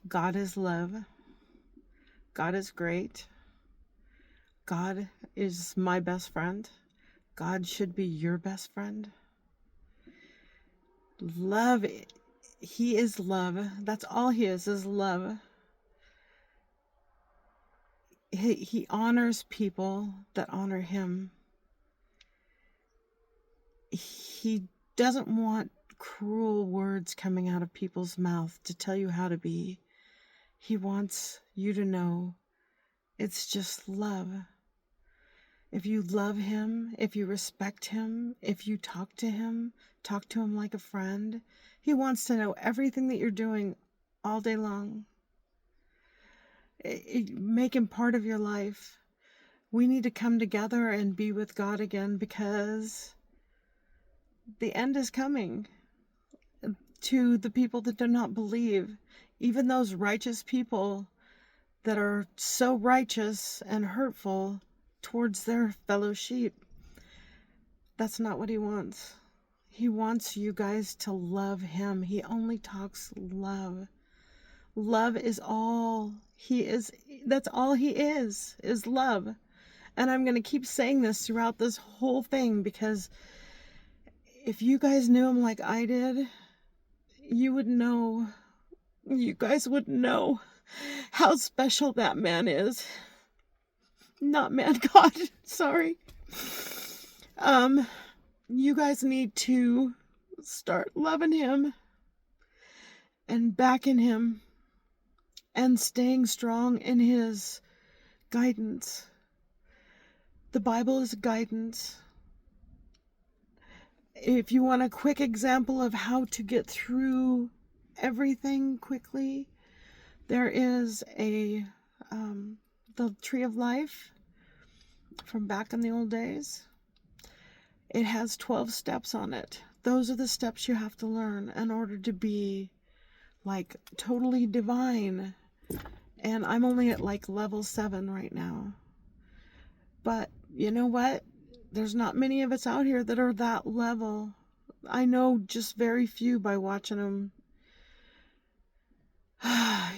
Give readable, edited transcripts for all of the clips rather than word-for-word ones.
God is love. God is great. God is my best friend. God should be your best friend. Love, He is love. That's all He is love. He honors people that honor Him. He doesn't want cruel words coming out of people's mouth to tell you how to be. He wants you to know it's just love. If you love Him, if you respect Him, if you talk to Him like a friend, He wants to know everything that you're doing all day long. Make Him part of your life. We need to come together and be with God again because the end is coming to the people that do not believe. Even those righteous people that are so righteous and hurtful towards their fellow sheep. That's not what He wants. He wants you guys to love Him. He only talks love. Love is all He is. That's all He is love. And I'm going to keep saying this throughout this whole thing because if you guys knew Him like I did, you guys would know how special that man is. Not man, God, sorry. You guys need to start loving Him and backing Him and staying strong in His guidance. The Bible is guidance. If you want a quick example of how to get through everything quickly, there is the Tree of Life from back in the old days. It has 12 steps on it. Those are the steps you have to learn in order to be like totally divine. And I'm only at like level 7 right now. But you know what? There's not many of us out here that are that level. I know just very few by watching them.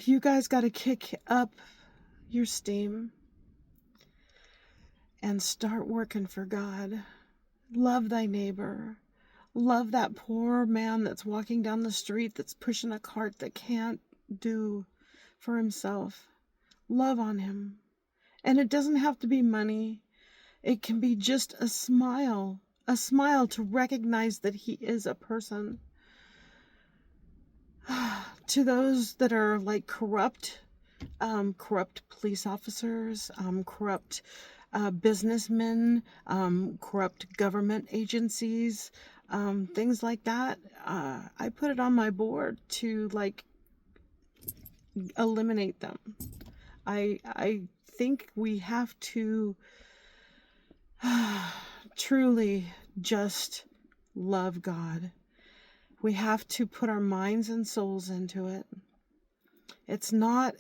You guys got to kick up your steam and start working for God. Love thy neighbor. Love that poor man that's walking down the street that's pushing a cart that can't do for himself. Love on him. And it doesn't have to be money. It can be just a smile to recognize that he is a person. To those that are like corrupt police officers, corrupt businessmen, corrupt government agencies, things like that. I put it on my board to like eliminate them. I think we have to truly just love God. We have to put our minds and souls into it. It's not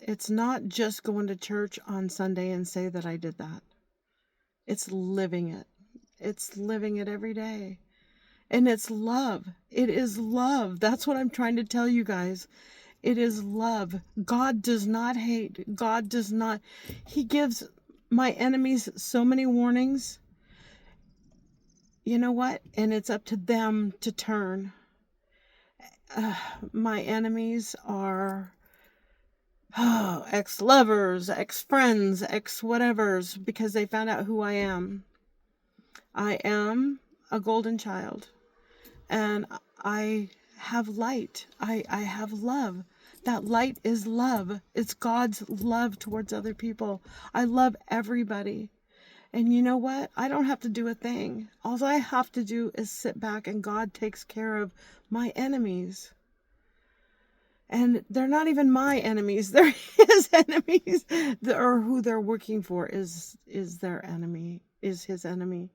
just going to church on Sunday and say that I did that. It's living it. It's living it every day. And it's love. It is love. That's what I'm trying to tell you guys. It is love. God does not hate. God does not. He gives my enemies so many warnings. You know what? And it's up to them to turn. My enemies are ex-lovers, ex-friends, ex-whatevers, because they found out who I am. I am a golden child, and I have light. I have love. That light is love. It's God's love towards other people. I love everybody. And you know what? I don't have to do a thing. All I have to do is sit back and God takes care of my enemies. And they're not even my enemies. They're His enemies. Or who they're working for is their enemy, is His enemy.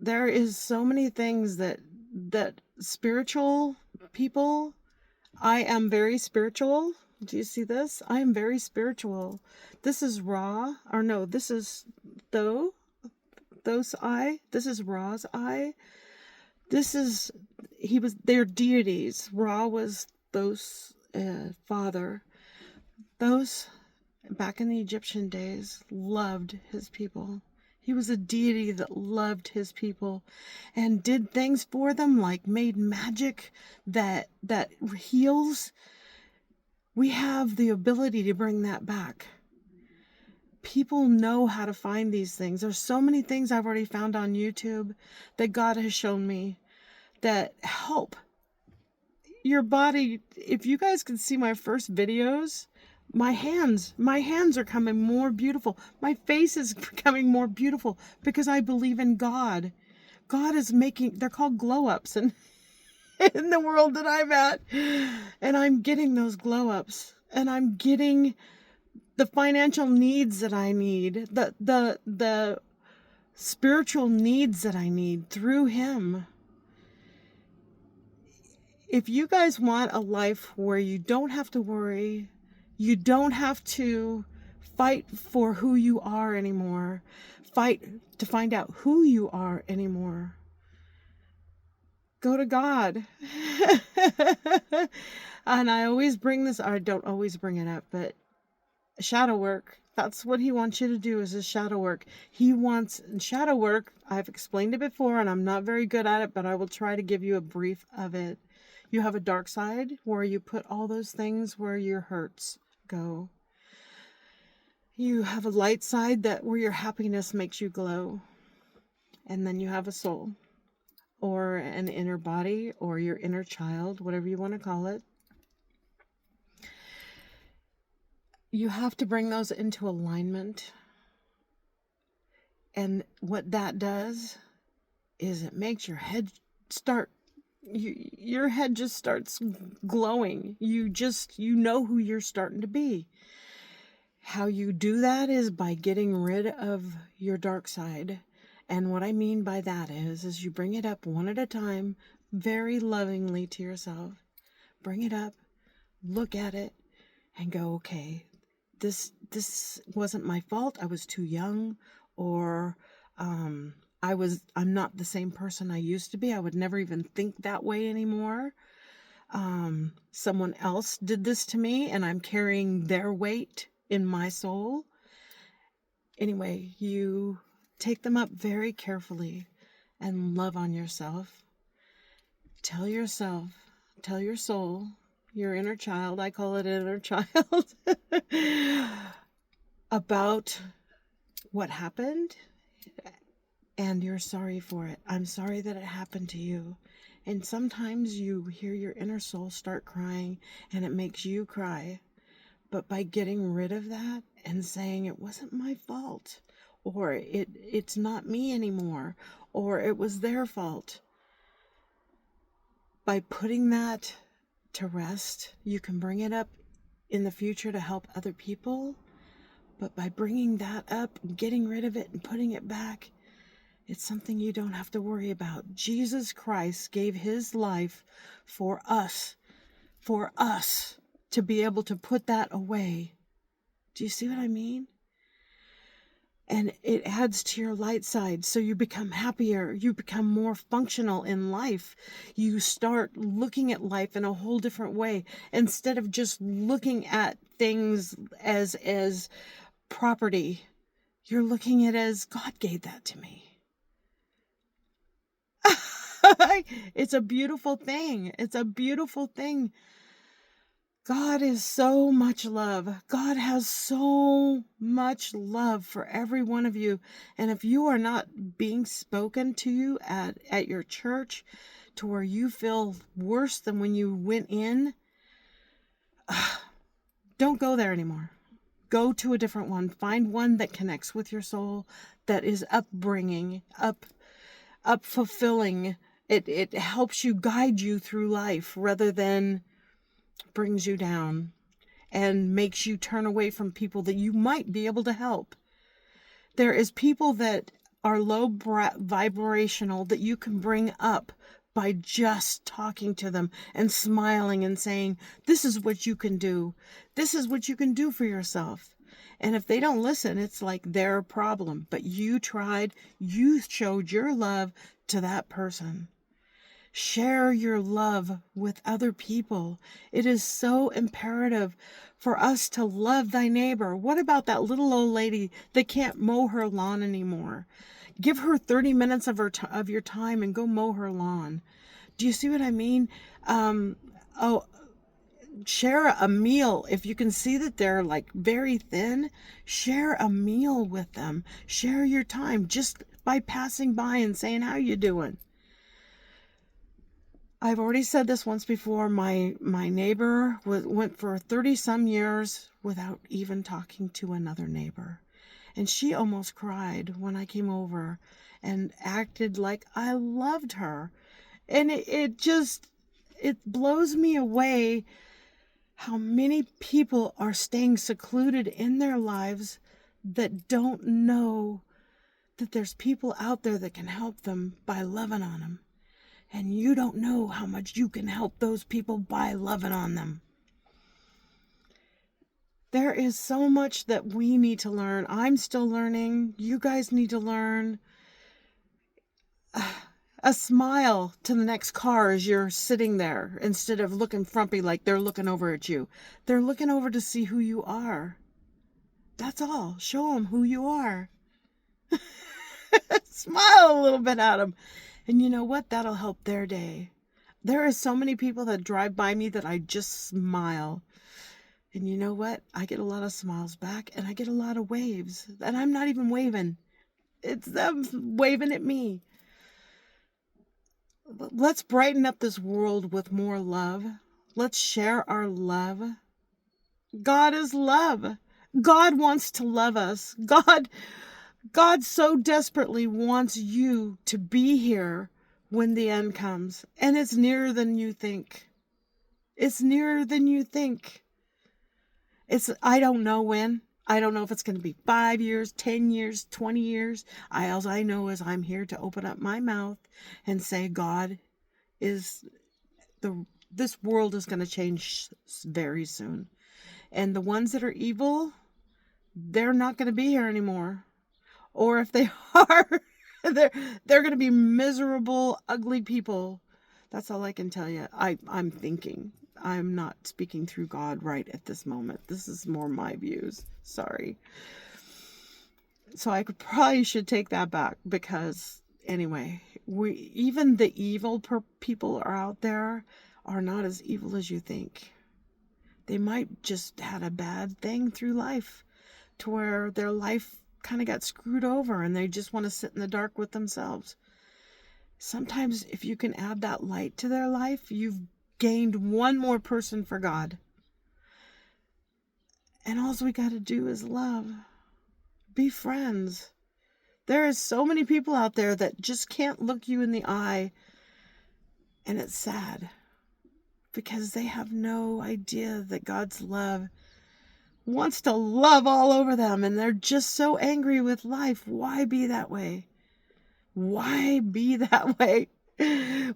There is so many things that spiritual people, I am very spiritual. Do you see this? I am very spiritual. This is Ra, or no, this is Thos eye. This is Ra's eye. They're deities. Ra was those father, those back in the Egyptian days loved his people. He was a deity that loved his people and did things for them, like made magic that heals. We have the ability to bring that back. People know how to find these things. There's so many things I've already found on YouTube that God has shown me that help your body. If you guys can see my first videos, my hands are coming more beautiful. My face is becoming more beautiful because I believe in God. God is making, they're called glow ups in the world that I'm at. And I'm getting those glow ups, and I'm getting the financial needs that I need, the spiritual needs that I need through him. If you guys want a life where you don't have to worry, you don't have to fight for who you are anymore, fight to find out who you are anymore, go to God. And I always bring this, or I don't always bring it up, but shadow work. That's what he wants you to do, is his shadow work. He wants shadow work. I've explained it before and I'm not very good at it, but I will try to give you a brief of it. You have a dark side where you put all those things where your hurts go. You have a light side that where your happiness makes you glow. And then you have a soul, or an inner body, or your inner child, whatever you want to call it. You have to bring those into alignment. And what that does is it makes your head start, your head just starts glowing. You know who you're starting to be. How you do that is by getting rid of your dark side. And what I mean by that is you bring it up one at a time, very lovingly to yourself. Bring it up, look at it, and go, okay, this wasn't my fault. I was too young, or I'm not the same person I used to be. I would never even think that way anymore. Someone else did this to me, and I'm carrying their weight in my soul. Anyway, you take them up very carefully and love on yourself. Tell your soul, your inner child, I call it inner child, about what happened, and you're sorry for it. I'm sorry that it happened to you. And sometimes you hear your inner soul start crying, and it makes you cry. But by getting rid of that and saying it wasn't my fault, or it's not me anymore, or it was their fault, by putting that to rest, you can bring it up in the future to help other people. But by bringing that up and getting rid of it and putting it back, it's something you don't have to worry about. Jesus Christ gave his life for us to be able to put that away. Do you see what I mean? And it adds to your light side, so you become happier, you become more functional in life. You start looking at life in a whole different way, instead of just looking at things as property. You're looking at it as, God gave that to me. It's a beautiful thing. It's a beautiful thing. God is so much love. God has so much love for every one of you. And if you are not being spoken to you at your church to where you feel worse than when you went in, don't go there anymore. Go to a different one. Find one that connects with your soul, that is upbringing, up fulfilling. It helps you, guide you through life, rather than brings you down and makes you turn away from people that you might be able to help. There is people that are low vibrational that you can bring up by just talking to them and smiling and saying, this is what you can do. This is what you can do for yourself. And if they don't listen, it's like their problem. But you tried, you showed your love to that person. Share your love with other people. It is so imperative for us to love thy neighbor. What about that little old lady that can't mow her lawn anymore? Give her 30 minutes of of your time and go mow her lawn. Do you see what I mean? Oh, share a meal. If you can see that they're like very thin, share a meal with them. Share your time just by passing by and saying, how you doing? I've already said this once before. My neighbor went for 30 some years without even talking to another neighbor. And she almost cried when I came over and acted like I loved her. And it blows me away how many people are staying secluded in their lives that don't know that there's people out there that can help them by loving on them. And you don't know how much you can help those people by loving on them. There is so much that we need to learn. I'm still learning. You guys need to learn. A smile to the next car as you're sitting there instead of looking frumpy like they're looking over at you. They're looking over to see who you are. That's all. Show them who you are. Smile a little bit at them. And you know what? That'll help their day. There are so many people that drive by me that I just smile. And you know what? I get a lot of smiles back and I get a lot of waves. And I'm not even waving. It's them waving at me. Let's brighten up this world with more love. Let's share our love. God is love. God wants to love us. God so desperately wants you to be here when the end comes. And it's nearer than you think. It's nearer than you think. I don't know when. I don't know if it's going to be 5 years, 10 years, 20 years. All I know is I'm here to open up my mouth and say this world is going to change very soon. And the ones that are evil, they're not going to be here anymore. Or if they are, they're going to be miserable, ugly people. That's all I can tell you. I'm thinking. I'm not speaking through God right at this moment. This is more my views. Sorry. So I probably should take that back because anyway, even the evil people are out there are not as evil as you think. They might just had a bad thing through life to where their life kind of got screwed over and they just want to sit in the dark with themselves. Sometimes if you can add that light to their life, you've gained one more person for God. And all we got to do is love. Be friends. There is so many people out there that just can't look you in the eye. And it's sad because they have no idea that God's love wants to love all over them. And they're just so angry with life. Why be that way? Why be that way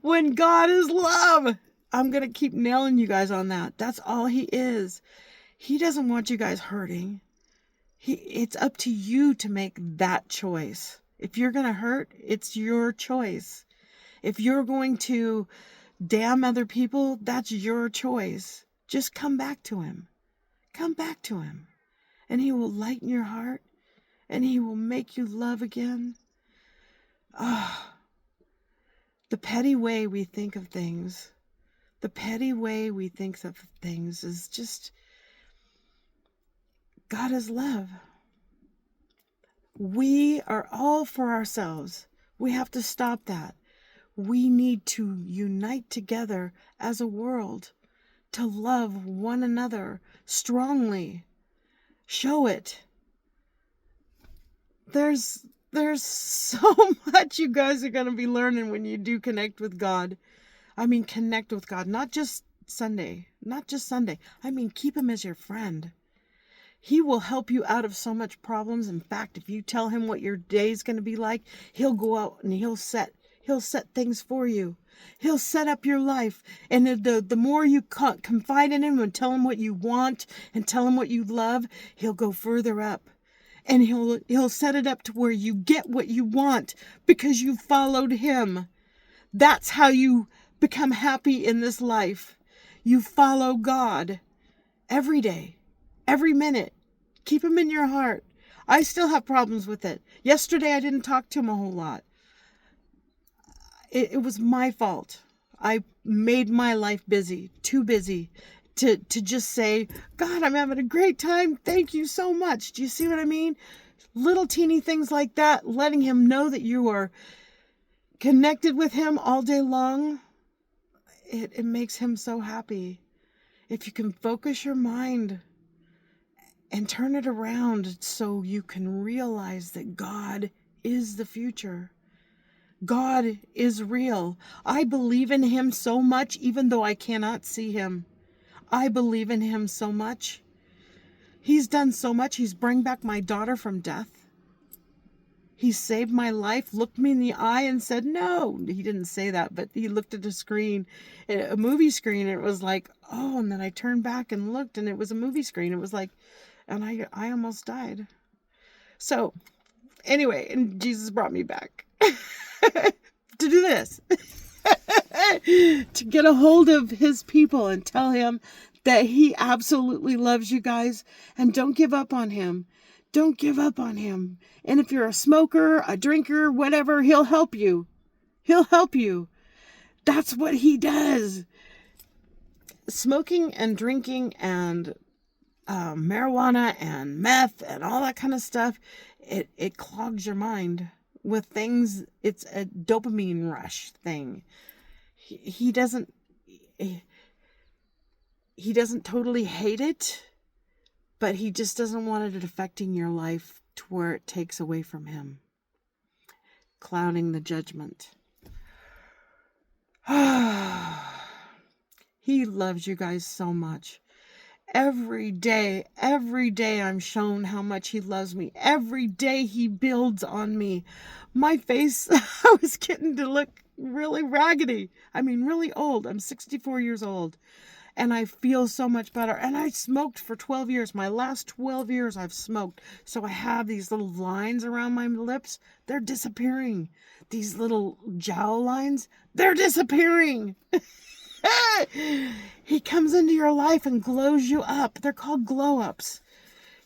when God is love? I'm going to keep nailing you guys on that. That's all he is. He doesn't want you guys hurting. It's up to you to make that choice. If you're going to hurt, it's your choice. If you're going to damn other people, that's your choice. Just come back to him. Come back to him. And he will lighten your heart. And he will make you love again. The petty way we think of things. The petty way we think of things is just, God is love. We are all for ourselves. We have to stop that. We need to unite together as a world to love one another strongly. Show it. There's so much you guys are going to be learning when you do connect with God. I mean, connect with God, not just Sunday. I mean, keep him as your friend. He will help you out of so much problems. In fact, if you tell him what your day is going to be like, he'll go out and he'll set things for you. He'll set up your life. And the more you confide in him and tell him what you want and tell him what you love, he'll go further up. And he'll set it up to where you get what you want because you followed him. That's how you become happy in this life. You follow God every day, every minute. Keep him in your heart. I still have problems with it. Yesterday, I didn't talk to him a whole lot. It was my fault. I made my life busy, too busy to just say, God, I'm having a great time. Thank you so much. Do you see what I mean? Little teeny things like that, letting him know that you are connected with him all day long. It makes him so happy. If you can focus your mind and turn it around so you can realize that God is the future. God is real. I believe in him so much, even though I cannot see him. I believe in him so much. He's done so much. He's brought back my daughter from death. He saved my life, looked me in the eye and said, no. He didn't say that, but he looked at a screen, a movie screen, and it was like, oh, and then I turned back and looked, and it was a movie screen. It was like, and I almost died. So, anyway, and Jesus brought me back. To do this. To get a hold of his people and tell him that he absolutely loves you guys, and don't give up on him. Don't give up on him. And if you're a smoker, a drinker, whatever, he'll help you. He'll help you. That's what he does. Smoking and drinking and marijuana and meth and all that kind of stuff, it clogs your mind with things. It's a dopamine rush thing. He doesn't totally hate it, but he just doesn't want it affecting your life to where it takes away from him, clouding the judgment. He loves you guys so much. Every day I'm shown how much he loves me. Every day he builds on me. My face, I was getting to look really raggedy. I mean, really old. I'm 64 years old. And I feel so much better. And I smoked for 12 years. My last 12 years I've smoked. So I have these little lines around my lips. They're disappearing. These little jowl lines, they're disappearing. He comes into your life and glows you up. They're called glow ups.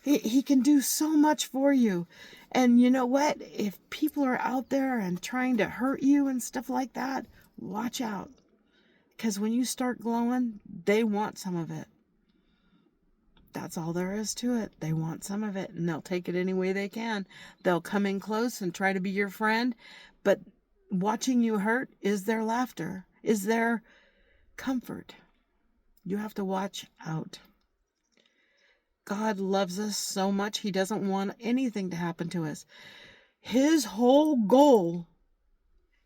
He can do so much for you. And you know what? If people are out there and trying to hurt you and stuff like that, watch out. Because when you start glowing, they want some of it. That's all there is to it. They want some of it, and they'll take it any way they can. They'll come in close and try to be your friend, but watching you hurt is their laughter, is their comfort. You have to watch out. God loves us so much, he doesn't want anything to happen to us. His whole goal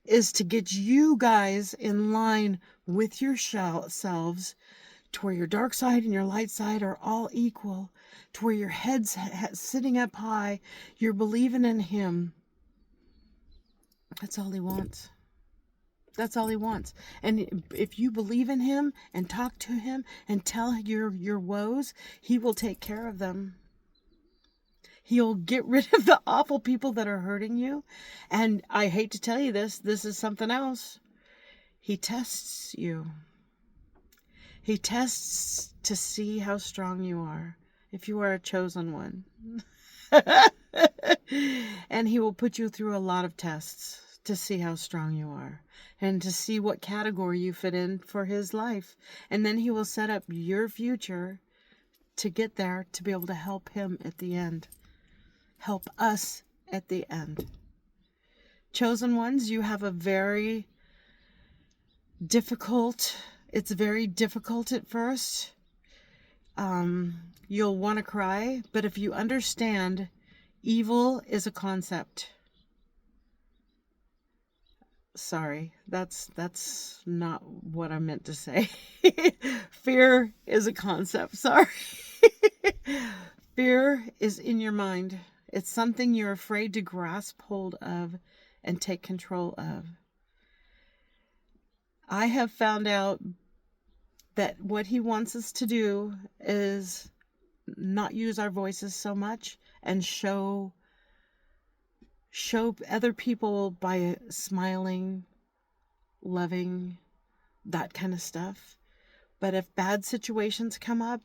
is to get you guys in line with yourselves, to where your dark side and your light side are all equal, to where your head's sitting up high, you're believing in him. That's all he wants. That's all he wants. And if you believe in him and talk to him and tell your woes, he will take care of them. He'll get rid of the awful people that are hurting you. And I hate to tell you this is something else. He tests you. He tests to see how strong you are, if you are a chosen one. And he will put you through a lot of tests to see how strong you are and to see what category you fit in for his life. And then he will set up your future to get there, to be able to help him at the end. Help us at the end. Chosen ones, you have a very difficult, it's very difficult at first. You'll want to cry, but if you understand, evil is a concept. Sorry, that's not what I meant to say. Fear is a concept. Sorry. Fear is in your mind. It's something you're afraid to grasp hold of and take control of. I have found out that what he wants us to do is not use our voices so much and show other people by smiling, loving, that kind of stuff. But if bad situations come up,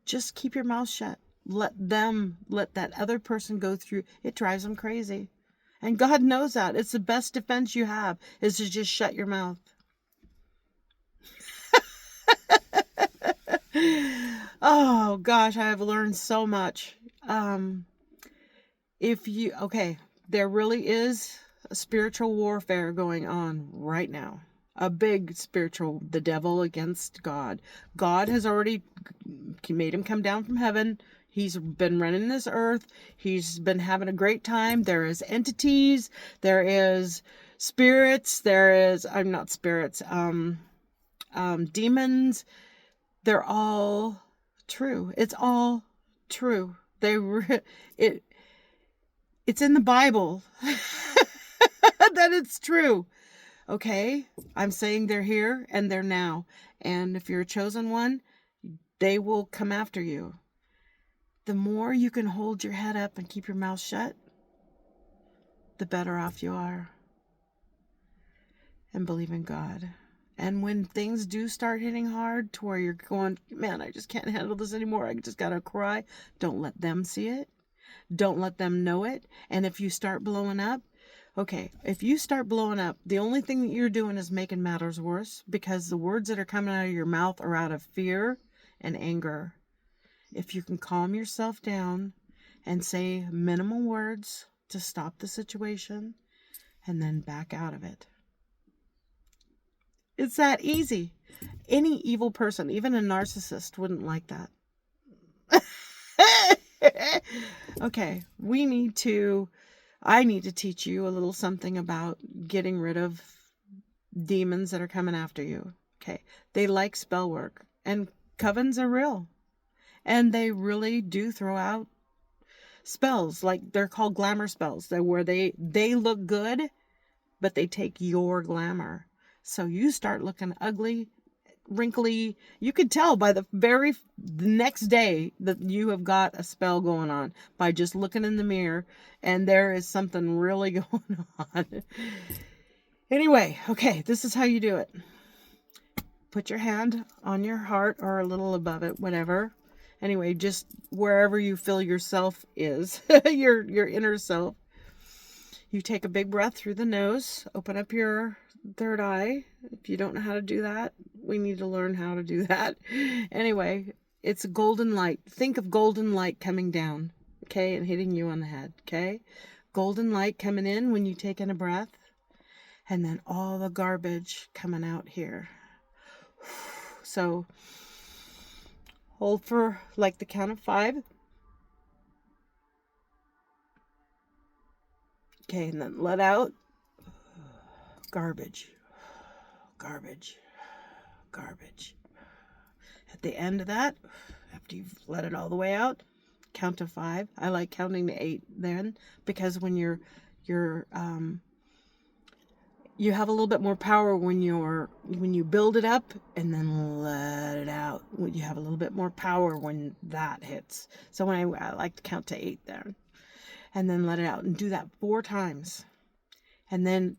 just keep your mouth shut. Let that other person go through. It drives them crazy. And God knows that. It's the best defense you have, is to just shut your mouth. Oh gosh, I have learned so much. There really is a spiritual warfare going on right now. A big spiritual, the devil against God. God has already made him come down from heaven. He's been running this earth. He's been having a great time. There is entities. There is spirits. There is, I'm not spirits, demons. They're all true. It's all true. It's in the Bible that it's true. Okay? I'm saying they're here and they're now. And if you're a chosen one, they will come after you. The more you can hold your head up and keep your mouth shut, the better off you are. And believe in God. And when things do start hitting hard to where you're going, man, I just can't handle this anymore, I just gotta cry, don't let them see it. Don't let them know it. And if you start blowing up, the only thing that you're doing is making matters worse, because the words that are coming out of your mouth are out of fear and anger. If you can calm yourself down and say minimal words to stop the situation and then back out of it. It's that easy. Any evil person, even a narcissist, wouldn't like that. Okay, I need to teach you a little something about getting rid of demons that are coming after you. Okay, they like spell work, and covens are real. And they really do throw out spells, like they're called glamour spells. They're where they look good, but they take your glamour. So you start looking ugly, wrinkly. You could tell by the next day that you have got a spell going on by just looking in the mirror, and there is something really going on. Anyway, okay, this is how you do it. Put your hand on your heart or a little above it, whatever. Anyway, just wherever you feel yourself is, your inner self. You take a big breath through the nose, open up your third eye. If you don't know how to do that, we need to learn how to do that. Anyway, it's a golden light. Think of golden light coming down, okay, and hitting you on the head, okay? Golden light coming in when you take in a breath, and then all the garbage coming out here. So hold for like the count of 5. Okay, and then let out. Garbage. Garbage. Garbage. At the end of that, after you've let it all the way out, count to 5. I like counting to 8 then, because when you have a little bit more power when you build it up and then let it out. You have a little bit more power when that hits. So when I like to count to 8 there, and then let it out, and do that 4 times. And then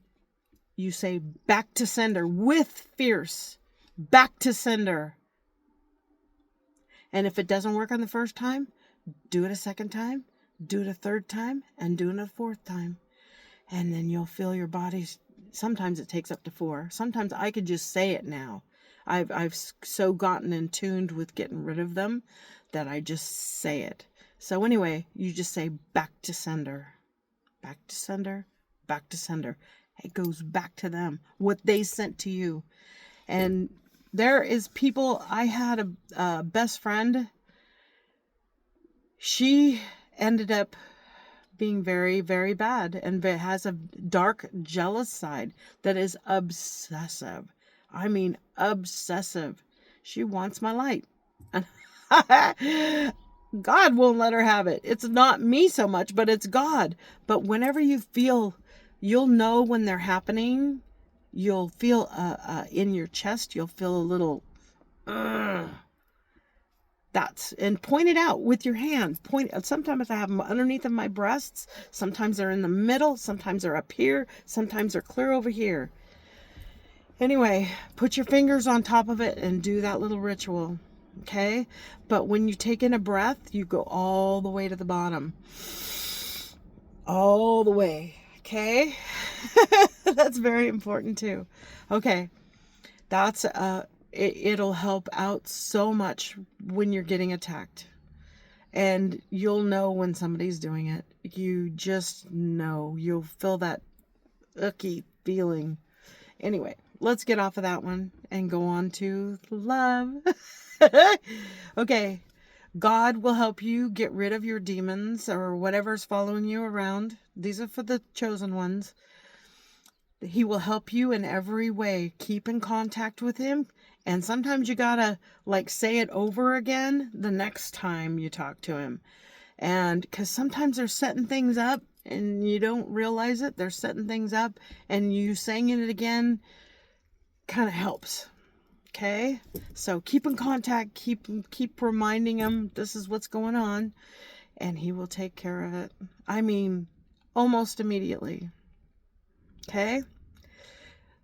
you say back to sender with fierce, back to sender. And if it doesn't work on the first time, do it a second time, do it a third time, and do it a 4th time. And then you'll feel your body's, sometimes it takes up to 4. Sometimes I could just say it now. I've so gotten in tuned with getting rid of them that I just say it. So anyway, you just say back to sender, back to sender, back to sender. It goes back to them, what they sent to you. And there is people, I had a best friend. She ended up being very, very bad and has a dark, jealous side that is obsessive. I mean, obsessive. She wants my light. God won't let her have it. It's not me so much, but it's God. But whenever you feel, you'll know when they're happening. You'll feel in your chest, you'll feel a little, and point it out with your hand. Sometimes I have them underneath of my breasts. Sometimes they're in the middle. Sometimes they're up here. Sometimes they're clear over here. Anyway, put your fingers on top of it and do that little ritual. Okay? But when you take in a breath, you go all the way to the bottom. All the way. Okay? That's very important too. Okay. That's it'll help out so much when you're getting attacked. And you'll know when somebody's doing it. You just know. You'll feel that icky feeling. Anyway, let's get off of that one and go on to love. Okay. God will help you get rid of your demons or whatever's following you around. These are for the chosen ones. He will help you in every way. Keep in contact with him. And sometimes you gotta say it over again the next time you talk to him. And because sometimes they're setting things up and you don't realize it. They're setting things up, and you saying it again kind of helps. Okay? So keep in contact. Keep reminding him this is what's going on. And he will take care of it. I mean, almost immediately. Okay?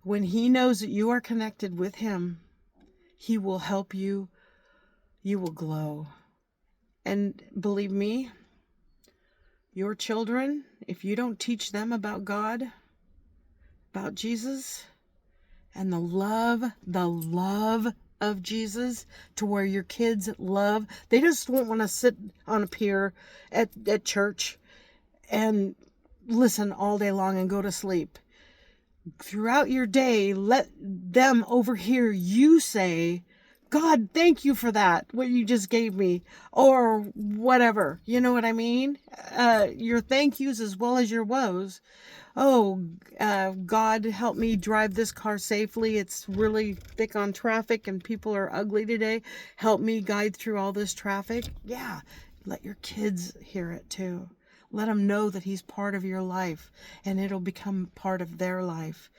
When he knows that you are connected with him, he will help you. You will glow. And believe me, your children, if you don't teach them about God, about Jesus, and the love of Jesus, to where your kids love, they just won't want to sit on a pier at church and listen all day long and go to sleep. Throughout your day, let them overhear you say, God, thank you for that, what you just gave me, or whatever. You know what I mean? Your thank yous as well as your woes. Oh, God, help me drive this car safely. It's really thick on traffic and people are ugly today. Help me guide through all this traffic. Yeah, let your kids hear it too. Let them know that he's part of your life, and it'll become part of their life.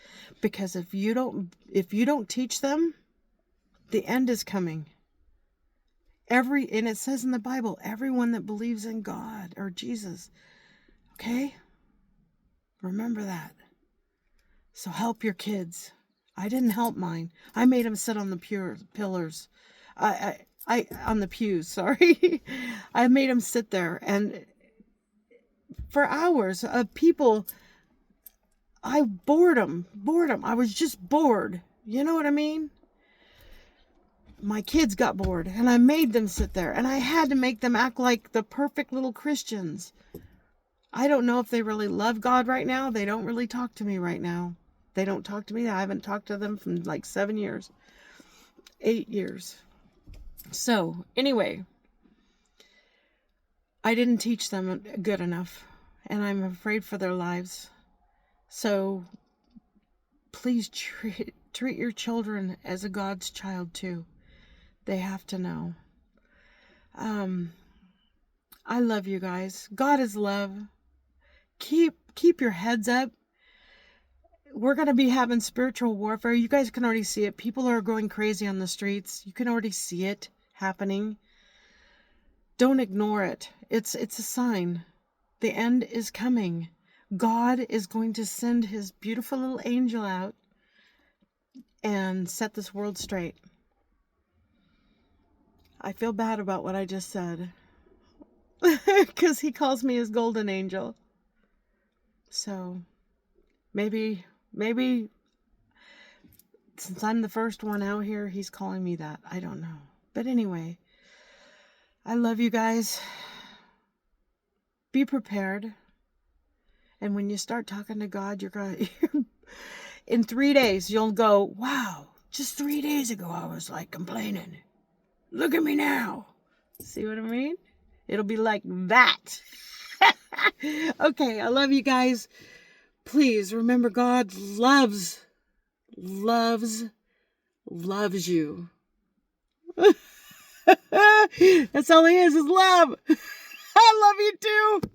Because if you don't teach them, the end is coming. And it says in the Bible, everyone that believes in God or Jesus. Okay? Remember that. So help your kids. I didn't help mine. I made them sit on the pillars. On the pews, sorry. I made them sit there, and for hours of people, I bored them. I was just bored. You know what I mean? My kids got bored, and I made them sit there, and I had to make them act like the perfect little Christians. I don't know if they really love God right now. They don't really talk to me right now. They don't talk to me. I haven't talked to them from 7 years, 8 years. So anyway, I didn't teach them good enough, and I'm afraid for their lives. So please treat your children as a God's child too. They have to know. I love you guys. God is love. Keep your heads up. We're going to be having spiritual warfare. You guys can already see it. People are going crazy on the streets. You can already see it happening. Don't ignore it. It's a sign. The end is coming. God is going to send his beautiful little angel out and set this world straight. I feel bad about what I just said. Because he calls me his golden angel. So, maybe, since I'm the first one out here, he's calling me that. I don't know. But anyway, I love you guys. Be prepared. And when you start talking to God, in 3 days, you'll go, wow, just 3 days ago, I was complaining. Look at me now. See what I mean? It'll be like that. Okay, I love you guys. Please remember, God loves you. That's all he is love. I love you too.